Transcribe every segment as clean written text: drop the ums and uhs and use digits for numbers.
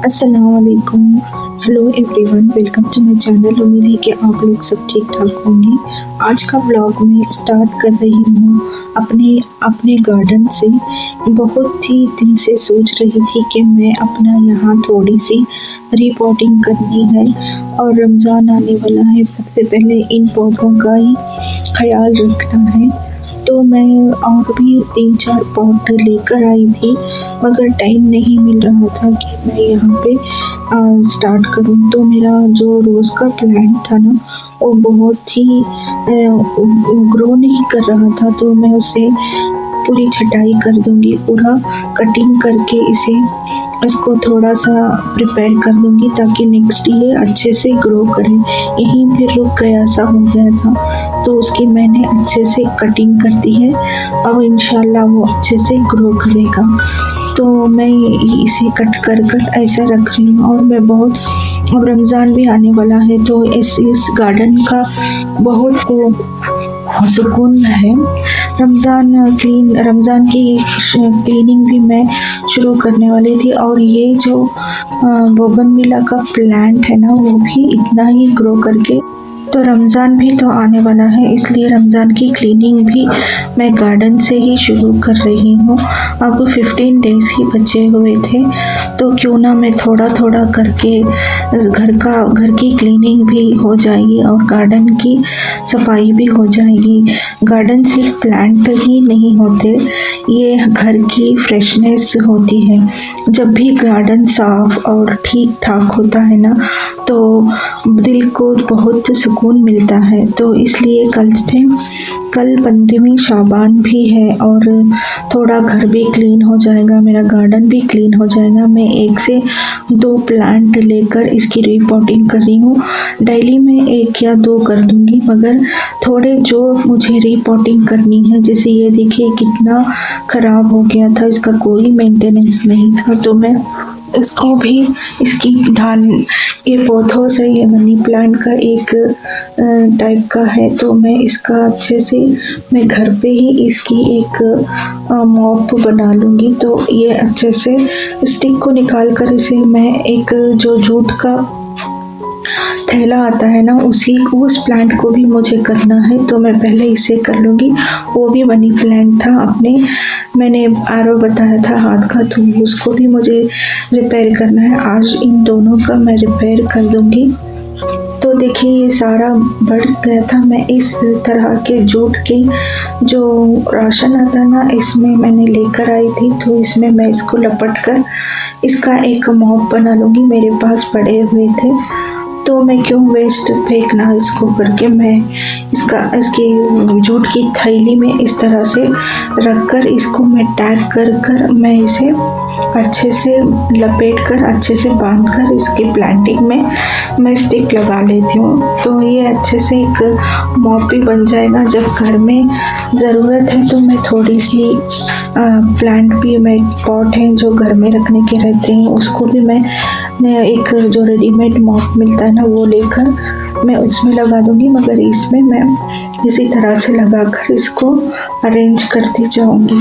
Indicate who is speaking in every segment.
Speaker 1: अस्सलामुअलैकुम। Hello everyone, welcome to my channel. उम्मीद है कि आप लोग सब ठीक ठाक होंगे। आज का व्लॉग मैं स्टार्ट कर रही हूँ अपने गार्डन से। बहुत ही दिन से सोच रही थी कि मैं अपना यहाँ थोड़ी सी रिपोर्टिंग करनी है और रमज़ान आने वाला है। सबसे पहले इन पौधों का ही ख्याल रखना है, तो मैं और भी 3-4 पॉट लेकर आई थी, मगर टाइम नहीं मिल रहा था कि मैं यहाँ पे स्टार्ट करूँ। तो मेरा जो रोज़ का प्लांट था ना, वो बहुत ही ग्रो नहीं कर रहा था, तो मैं उसे पूरी छटाई कर दूँगी, पूरा कटिंग करके इसको थोड़ा सा प्रिपेयर कर दूँगी ताकि नेक्स्ट ईयर अच्छे से ग्रो करे। यहीं पे रुक गया सा हो गया था, तो उसकी मैंने अच्छे से कटिंग कर दी है। अब इंशाल्लाह वो अच्छे से ग्रो करेगा। तो मैं इसे कट कर ऐसा रख रही हूँ। और मैं बहुत, अब रमज़ान भी आने वाला है, तो इस गार्डन का बहुत सुकून है। रमज़ान की क्लीनिंग भी मैं शुरू करने वाली थी। और ये जो बोगनविला का प्लांट है ना, वो भी इतना ही ग्रो करके, तो रमज़ान भी तो आने वाला है, इसलिए रमज़ान की क्लीनिंग भी मैं गार्डन से ही शुरू कर रही हूँ। अब 15 डेज़ ही बचे हुए थे, तो क्यों ना मैं थोड़ा थोड़ा करके घर की क्लीनिंग भी हो जाएगी और गार्डन की सफाई भी हो जाएगी। गार्डन सिर्फ प्लांट ही नहीं होते, ये घर की फ्रेशनेस होती है। जब भी गार्डन साफ और ठीक ठाक होता है ना, तो दिल को बहुत सुकून मिलता है। तो इसलिए कल 15वीं शाबान भी है और थोड़ा घर भी क्लीन हो जाएगा, मेरा गार्डन भी क्लीन हो जाएगा। मैं 1 से 2 प्लांट लेकर इसकी रिपोर्टिंग कर रही हूँ। डेली में 1 या 2 कर दूँगी, मगर थोड़े जो मुझे रिपोर्टिंग करनी है, जैसे ये देखिए कितना ख़राब हो गया था, इसका कोई मेंटेनेंस नहीं था, तो मैं इसको भी इसकी ये पौधों से, ये मनी प्लांट का एक टाइप का है, तो मैं इसका अच्छे से मैं घर पे ही इसकी एक मॉप बना लूँगी। तो ये अच्छे से स्टिक को निकाल कर इसे मैं एक जो जूट का थैला आता है ना, उस प्लांट को भी मुझे करना है, तो मैं पहले इसे कर लूँगी। वो भी मनी प्लांट था, मैंने आरो बताया था हाथ का, तो उसको भी मुझे रिपेयर करना है। आज इन दोनों का मैं रिपेयर कर दूँगी। तो देखिए ये सारा बढ़ गया था। मैं इस तरह के जूट के जो राशन आता ना, इसमें मैंने लेकर आई थी, तो इसमें मैं इसको लपट कर इसका एक मॉप बना लूँगी। मेरे पास पड़े हुए थे, तो मैं क्यों वेस्ट फेंकना इसको करके, मैं इसकी जूट की थैली में इस तरह से रखकर इसको मैं टैग कर मैं इसे अच्छे से लपेट कर, अच्छे से बांध कर इसकी प्लांटिंग में मैं स्टिक लगा लेती हूँ। तो ये अच्छे से एक मॉप भी बन जाएगा। जब घर में ज़रूरत है तो मैं थोड़ी सी प्लांट भी, मैं पॉट हैं जो घर में रखने के रहते हैं, उसको भी मैं एक जो रेडीमेड मॉप मिलता है ना, वो लेकर मैं उसमें लगा दूँगी, मगर इसमें मैं इसी तरह से लगाकर इसको अरेंज करती जाऊँगी।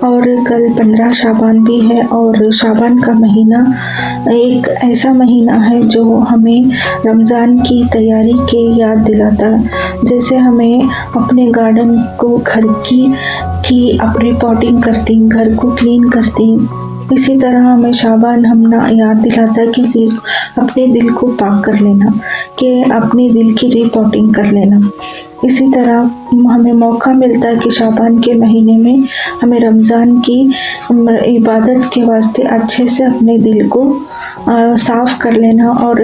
Speaker 1: और कल 15 शाबान भी है, और शाबान का महीना एक ऐसा महीना है जो हमें रमज़ान की तैयारी की याद दिलाता है। जैसे हमें अपने गार्डन को, घर की अपनी रिपोर्टिंग करती, घर को क्लीन करती, इसी तरह हमें शाबान हमना याद दिलाता है कि अपने दिल को पाक कर लेना, कि अपने दिल की रिपोर्टिंग कर लेना। इसी तरह हमें मौका मिलता है कि शाबान के महीने में हमें रमज़ान की इबादत के वास्ते अच्छे से अपने दिल को साफ़ कर लेना। और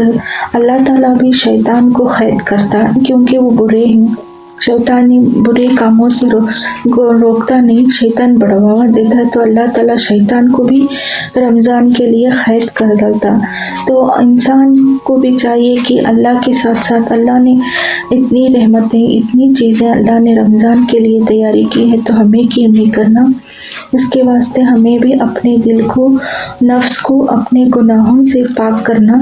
Speaker 1: अल्लाह ताला भी शैतान को क़ैद करता है, क्योंकि वो बुरे हैं। शैतानी बुरे कामों से रोकता नहीं, शैतान बढ़ावा देता है, तो अल्लाह ताला शैतान को भी रमज़ान के लिए क़ैद कर देता। तो इंसान को भी चाहिए कि अल्लाह के साथ साथ, अल्लाह ने इतनी रहमतें, इतनी चीज़ें अल्लाह ने रमज़ान के लिए तैयारी की है, तो हमें क्यों नहीं करना। इसके वास्ते हमें भी अपने दिल को, नफ्स को अपने गुनाहों से पाक करना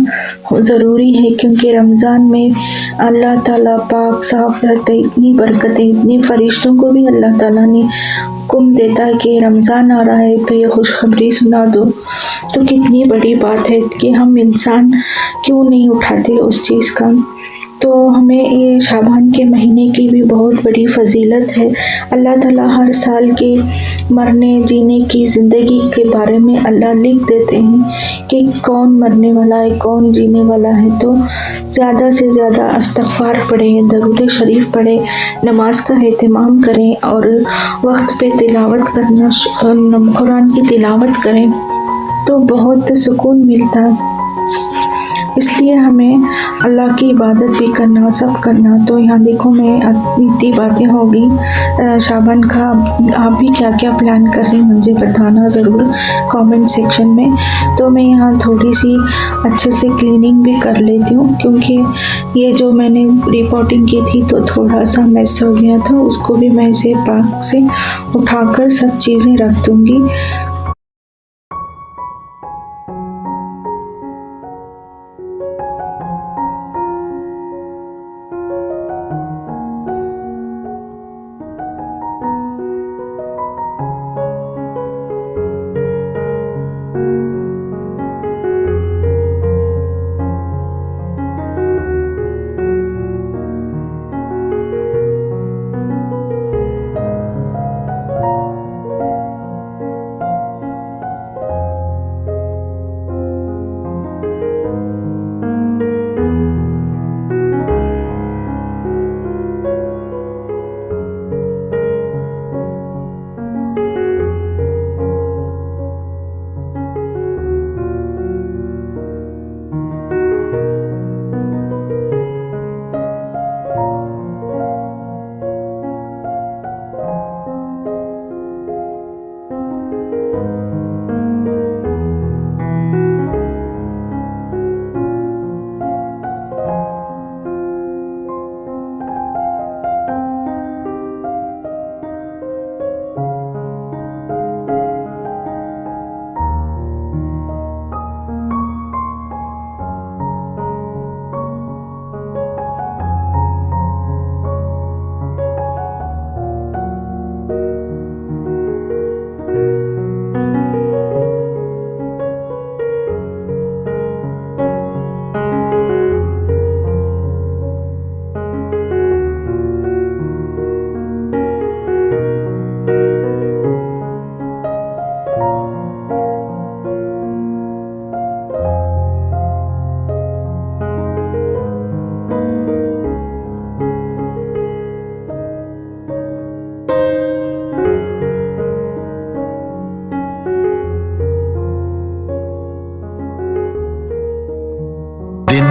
Speaker 1: ज़रूरी है, क्योंकि रमज़ान में अल्लाह ताला पाक साफ रहता है। इतनी इतनी बरकतें, इतने फरिश्तों को भी अल्लाह ताला ने हुक्म देता है कि रमज़ान आ रहा है तो ये खुशखबरी सुना दो, तो कितनी बड़ी बात है कि हम इंसान क्यों नहीं उठाते उस चीज़ का। तो हमें ये शाबान के महीने की भी बहुत बड़ी फजीलत है। अल्लाह ताला हर साल के मरने जीने की ज़िंदगी के बारे में अल्लाह लिख देते हैं कि कौन मरने वाला है, कौन जीने वाला है। तो ज़्यादा से ज़्यादा इस्तग़फ़ार पढ़ें, दरूद शरीफ पढ़ें, नमाज का एहतमाम करें और वक्त पे तिलावत करना, कुरान की तिलावत करें तो बहुत सुकून मिलता है। इसलिए हमें अल्लाह की इबादत भी करना, सब करना। तो यहाँ देखो मैं इतनी बातें हो गई शाबान का, आप भी क्या क्या प्लान कर रहे हैं मुझे बताना ज़रूर कमेंट सेक्शन में। तो मैं यहाँ थोड़ी सी अच्छे से क्लीनिंग भी कर लेती हूँ, क्योंकि ये जो मैंने रिपोर्टिंग की थी तो थोड़ा सा मैस हो गया था, उसको भी मैं इसे पाक से उठाकर सब चीज़ें रख दूँगी।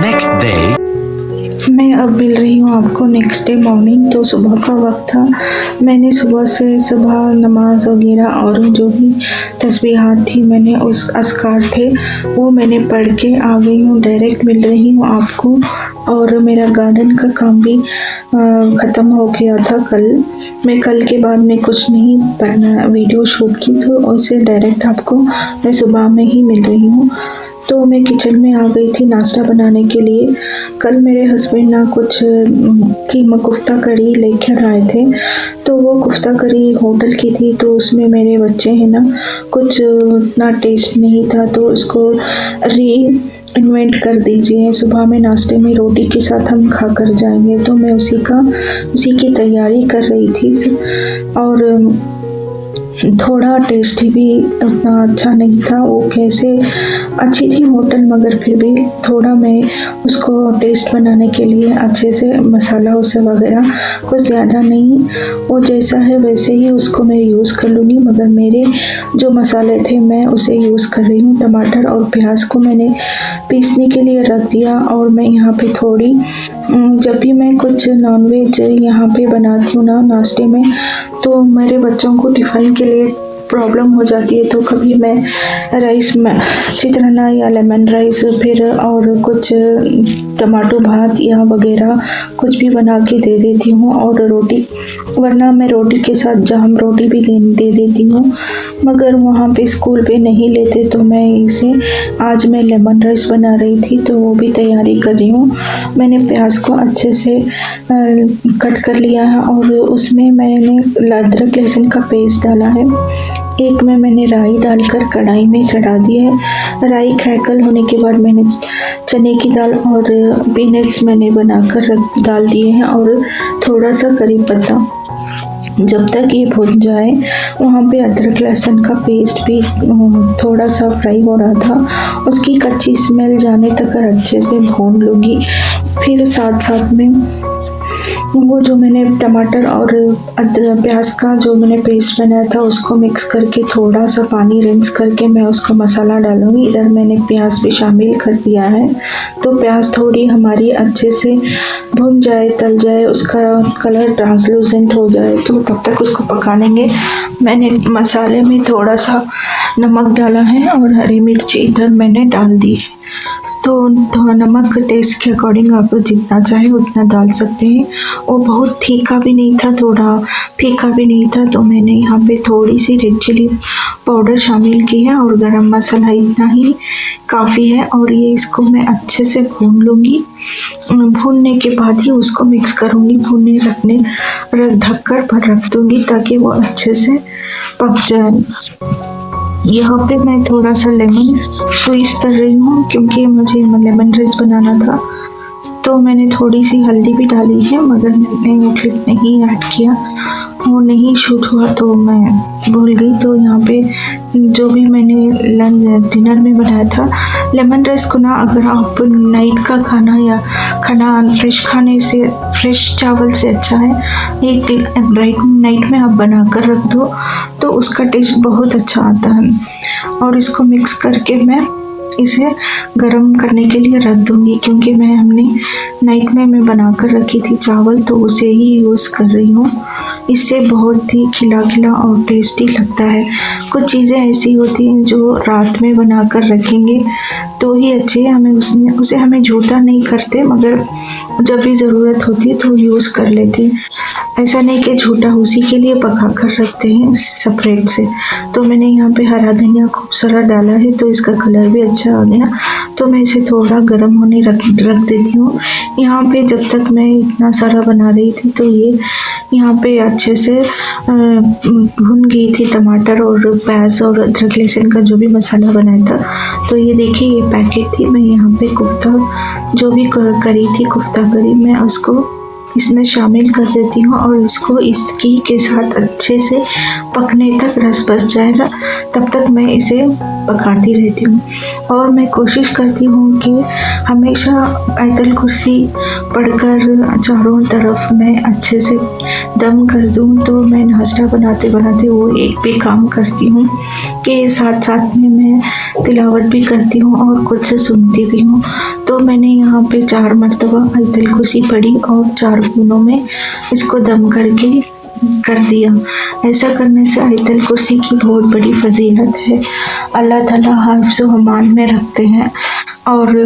Speaker 2: नेक्स्ट डे
Speaker 1: मैं अब मिल रही हूँ आपको नेक्स्ट डे मॉर्निंग। तो सुबह का वक्त था, मैंने सुबह नमाज वगैरह और जो भी तस्बीहात थी मैंने उस अस्कार थे वो मैंने पढ़ के आ गई हूँ। डायरेक्ट मिल रही हूँ आपको। और मेरा गार्डन का काम भी ख़त्म हो गया था मैं कल के बाद में कुछ नहीं करना वीडियो शूट की, तो उससे डायरेक्ट आपको मैं सुबह में ही मिल रही हूँ। तो मैं किचन में आ गई थी नाश्ता बनाने के लिए। कल मेरे हस्बैंड ना कुछ कीमा कोफ्ता करी लेकर आए थे, तो वो कोफ्ता करी होटल की थी, तो उसमें मेरे बच्चे हैं ना कुछ उतना टेस्ट नहीं था, तो उसको इन्वेंट कर दीजिए, सुबह में नाश्ते में रोटी के साथ हम खा कर जाएंगे। तो मैं उसी की तैयारी कर रही थी। और थोड़ा टेस्टी भी उतना अच्छा नहीं था, वो कैसे अच्छी थी होटल, मगर फिर भी थोड़ा मैं उसको टेस्ट बनाने के लिए अच्छे से मसाला उसे वगैरह कुछ ज़्यादा नहीं, वो जैसा है वैसे ही उसको मैं यूज़ कर लूँगी। मगर मेरे जो मसाले थे मैं उसे यूज़ कर रही हूँ। टमाटर और प्याज को मैंने पीसने के लिए रख दिया। और मैं यहाँ पे थोड़ी जब भी मैं कुछ नॉनवेज यहाँ पे बनाती हूँ ना नाश्ते में, तो मेरे बच्चों को टिफ़िन के लिए प्रॉब्लम हो जाती है तो कभी मैं राइस में चित्राना या लेमन राइस फिर और कुछ टमाटो भात या वगैरह कुछ भी बना के दे देती हूँ। और रोटी, वरना मैं रोटी के साथ जाम रोटी भी दे देती हूँ, मगर वहाँ पे स्कूल पे नहीं लेते तो मैं इसे, आज मैं लेमन राइस बना रही थी तो वो भी तैयारी कर रही हूँ। मैंने प्याज को अच्छे से कट कर लिया है और उसमें मैंने अदरक लहसुन का पेस्ट डाला है। एक में मैंने राई डालकर कढ़ाई में चढ़ा दी है। राई क्रैकल होने के बाद मैंने चने की दाल और पीनट्स मैंने बनाकर डाल दिए हैं और थोड़ा सा करी पत्ता। जब तक ये भुन जाए, वहाँ पे अदरक लहसुन का पेस्ट भी थोड़ा सा फ्राई हो रहा था, उसकी कच्ची स्मेल जाने तक अच्छे से भून लूँगी। फिर साथ साथ में वो जो मैंने टमाटर और प्याज का जो मैंने पेस्ट बनाया था उसको मिक्स करके थोड़ा सा पानी रिंस करके मैं उसको मसाला डालूँगी। इधर मैंने प्याज भी शामिल कर दिया है, तो प्याज थोड़ी हमारी अच्छे से भुन जाए, तल जाए, उसका कलर ट्रांसलूसेंट हो जाए तो तब तक उसको पका लेंगे। मैंने मसाले में थोड़ा सा नमक डाला है और हरी मिर्ची इधर मैंने डाल दी। तो नमक टेस्ट के अकॉर्डिंग आप जितना चाहे उतना डाल सकते हैं। वो बहुत तीखा भी नहीं था, थोड़ा फीका भी नहीं था, तो मैंने यहाँ पे थोड़ी सी रेड चिली पाउडर शामिल की है और गरम मसाला इतना ही काफ़ी है। और ये इसको मैं अच्छे से भून लूँगी। भूनने के बाद ही उसको मिक्स करूँगी। भूनने ढककर रख दूँगी ताकि वो अच्छे से पक जाए। यहाँ पे मैं थोड़ा सा लेमन ट्विस्ट कर रही हूँ क्योंकि मुझे लेमन राइस बनाना था, तो मैंने थोड़ी सी हल्दी भी डाली है, मगर मैंने वो क्लिप नहीं ऐड किया, वो नहीं शूट हुआ तो मैं भूल गई। तो यहाँ पे जो भी मैंने डिनर में बनाया था लेमन राइस को ना, अगर आप नाइट का खाना या खाना फ्रेश खाने से, फ्रेश चावल से अच्छा है एक नाइट में आप बना कर रख दो तो उसका टेस्ट बहुत अच्छा आता है। और इसको मिक्स करके मैं इसे गरम करने के लिए रख दूँगी, क्योंकि हमने नाइट में मैं बना कर रखी थी चावल, तो उसे ही यूज़ कर रही हूँ। इससे बहुत ही खिला खिला और टेस्टी लगता है। कुछ चीज़ें ऐसी होती हैं जो रात में बना कर रखेंगे तो ही अच्छी है, उसे हमें झूठा नहीं करते, मगर जब भी ज़रूरत होती है तो यूज़ कर लेते हैं। ऐसा नहीं कि झूठा उसी के लिए पका कर रखते हैं सेपरेट से। तो मैंने यहाँ पे हरा धनिया खूब सारा डाला है तो इसका कलर भी अच्छा आ गया, तो मैं इसे थोड़ा गर्म होने रख देती हूँ। यहाँ पे जब तक मैं इतना सारा बना रही थी तो ये यहाँ पे अच्छे से भुन गई थी टमाटर और प्याज और अदरक लहसुन का जो भी मसाला बनाया था। तो ये देखिए, ये पैकेट थी, मैं यहाँ पे कोफ्ता जो भी करी थी, कोफ्ता करी, मैं उसको इसमें शामिल कर देती हूँ और इसको इसकी के साथ अच्छे से पकने तक रस बस जाएगा, तब तक मैं इसे पकाती रहती हूँ। और मैं कोशिश करती हूँ कि हमेशा आयतल कुर्सी पढ़कर चारों तरफ मैं अच्छे से दम कर दूँ। तो मैं नाश्ता बनाते बनाते वो एक भी काम करती हूँ कि साथ साथ में मैं तिलावत भी करती हूँ और कुछ सुनती भी हूँ। तो मैंने यहाँ पे 4 मरतबा आयतल कुर्सी पढ़ी और 4 कोनों में इसको दम करके कर दिया। ऐसा करने से आयतल कुर्सी की बहुत बड़ी फजीलत है। अल्लाह ताला हिफ्ज़ व अमान में रखते हैं और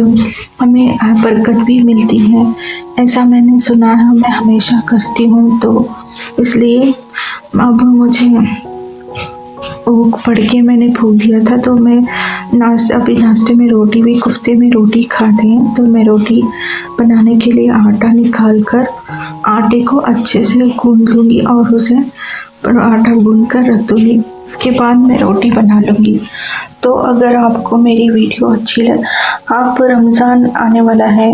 Speaker 1: हमें बरकत भी मिलती है, ऐसा मैंने सुना है, मैं हमेशा करती हूँ। तो इसलिए अब मुझे वो पढ़ के मैंने भूल दिया था, तो मैं अभी नाश्ते में रोटी भी, कुफ्ते में रोटी खाते हैं, तो मैं रोटी बनाने के लिए आटा निकाल कर आटे को अच्छे से गूंद लूँगी और उसे आटा गूंद कर रख दूँगी। उसके बाद मैं रोटी बना लूँगी। तो अगर आपको मेरी वीडियो अच्छी लगे, आप रमज़ान आने वाला है,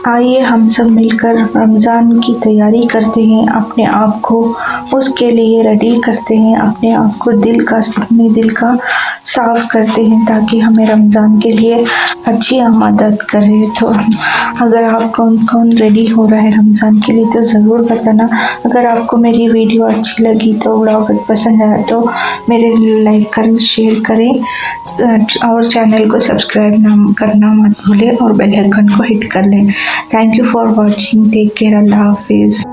Speaker 1: आइए हम सब मिलकर रमज़ान की तैयारी करते हैं, अपने आप को उसके लिए रेडी करते हैं, अपने आप को अपने दिल का साफ़ करते हैं ताकि हमें रमज़ान के लिए अच्छी आमदद करे। तो अगर आप कौन रेडी हो रहा है रमज़ान के लिए तो ज़रूर बताना। अगर आपको मेरी वीडियो अच्छी लगी तो व्लॉग पसंद आया तो मेरे लाइक करें, शेयर करें और चैनल को सब्सक्राइब करना मत भूलें और बेल आइकन को हिट कर लें। Thank you for watching. Take care. अल्लाह हाफिज़।